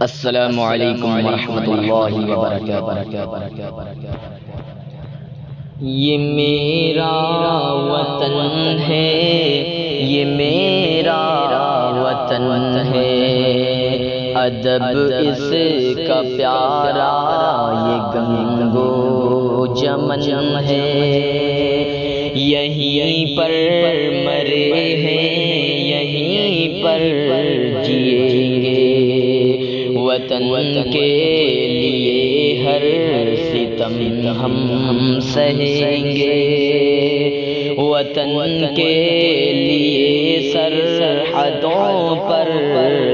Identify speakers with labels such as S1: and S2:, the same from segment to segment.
S1: السلام علیکم ورحمۃ اللہ وبرکاتہ۔ یہ میرا وطن ہے، یہ میرا وطن ہے، ادب اس کا پیارا یہ گنگو جمن ہے، یہیں پر مرے ہیں، یہیں پر جئیں گے، وطن کے لیے ہر ستم ہم سہیں گے، وطن کے لیے سرحدوں پر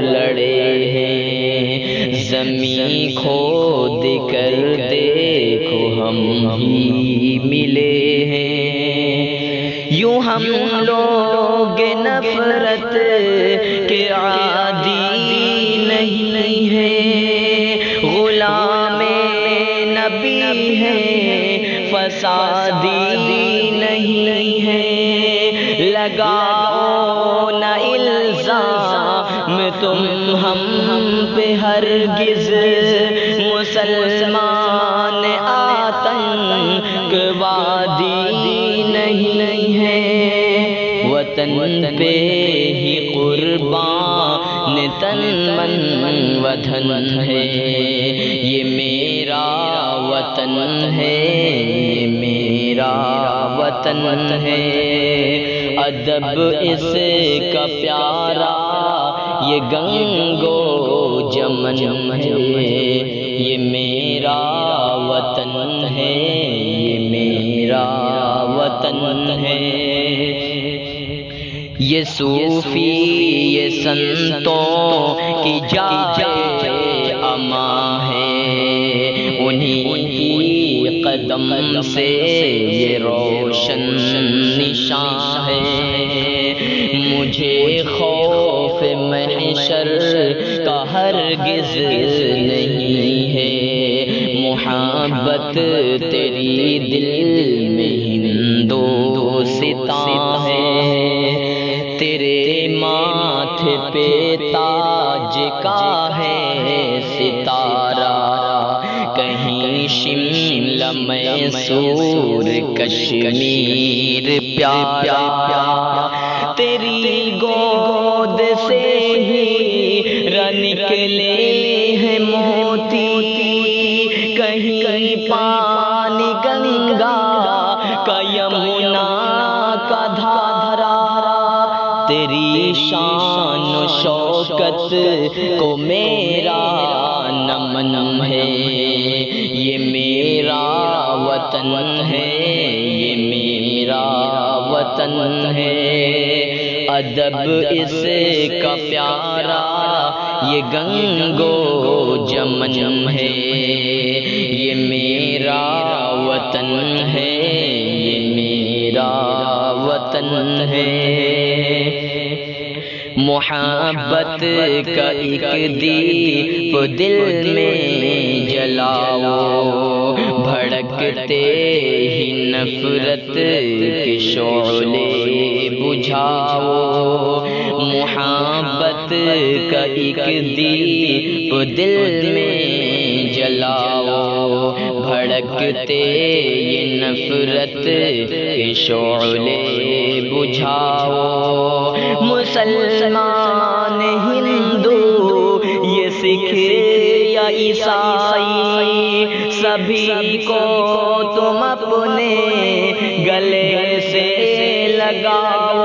S1: لڑے ہیں، زمین کھود کر دیکھو ہم ہی ملے ہیں، یوں ہم لوگ نفرت کے عادی نہیں ہے، غلام نبی ہے، فسادی نہیں ہے، لگاؤ نہ الزام تم ہم پہ ہرگز، مسلمان آتنک وادی نہیں ہے، وطن پہ ہی قربان تن من ودھن ہے، یہ میرا وطن ہے، یہ میرا وطن ہے، ادب اس کا پیارا یہ گنگو جمن ہے، یہ میرا وطن ہے، یہ میرا وطن ہے، یہ صوفی یہ سنتوں کی جائے اما ہے، انہی کی قدم سے یہ روشن نشان ہے، مجھے خوف محشر کا ہرگز نہیں ہے، محبت تیری دل میں ہندوستاں ہے، تیرے ماتھے پہ تاج کا ہے ستارہ، کہیں شملہ میسور کشمیر پیارا، تیری گود سے ہی نکلے ہیں موتی، کہیں پانی گنگا کا یمنا کا دھارا، تیری شان و شوکت کو میرا نمن ہے، یہ میرا وطن ہے، یہ میرا وطن ہے، ادب اس کا پیارا یہ گنگو جمن ہے، یہ میرا وطن ہے، یہ میرا وطن ہے، محبت کا ایک دیپ دل میں جلاؤ، بھڑکتے ہی نفرت کے شعلے بجھاؤ، محبت کا ایک دیپ دل میں جلاؤ، بھڑکتے یہ نفرت کے شعلے بجھاؤ، مسلمان ہندو یہ سکھ یا عیسائی، سبھی کو تم اپنے گلے سے لگاؤ،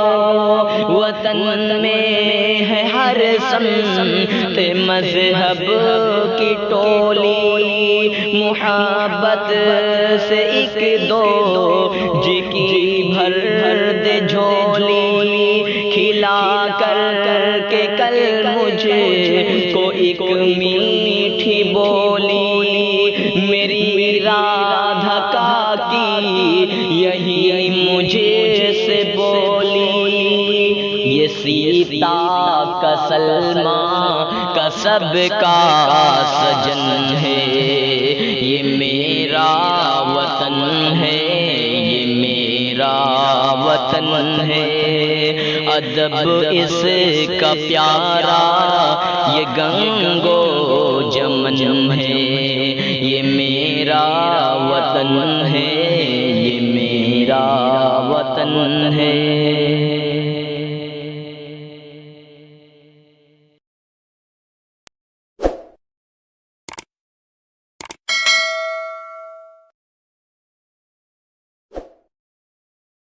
S1: وطن میں ہے ہر سمت مذہب کی ٹولی، محبت سے ایک دو جکی بھر دے جھولی، کھلا کر کے کل مجھے کو ایک میٹھی بولی، میری رادھا کی یہی مجھے سے بولی، یہ سیتا کا سلمہ کا سب کا سجن ہے، یہ میرا وطن ہے، یہ میرا وطن ہے، ادب اس کا پیارا، یہ گنگو جمن ہے، یہ میرا وطن ہے، یہ میرا وطن ہے۔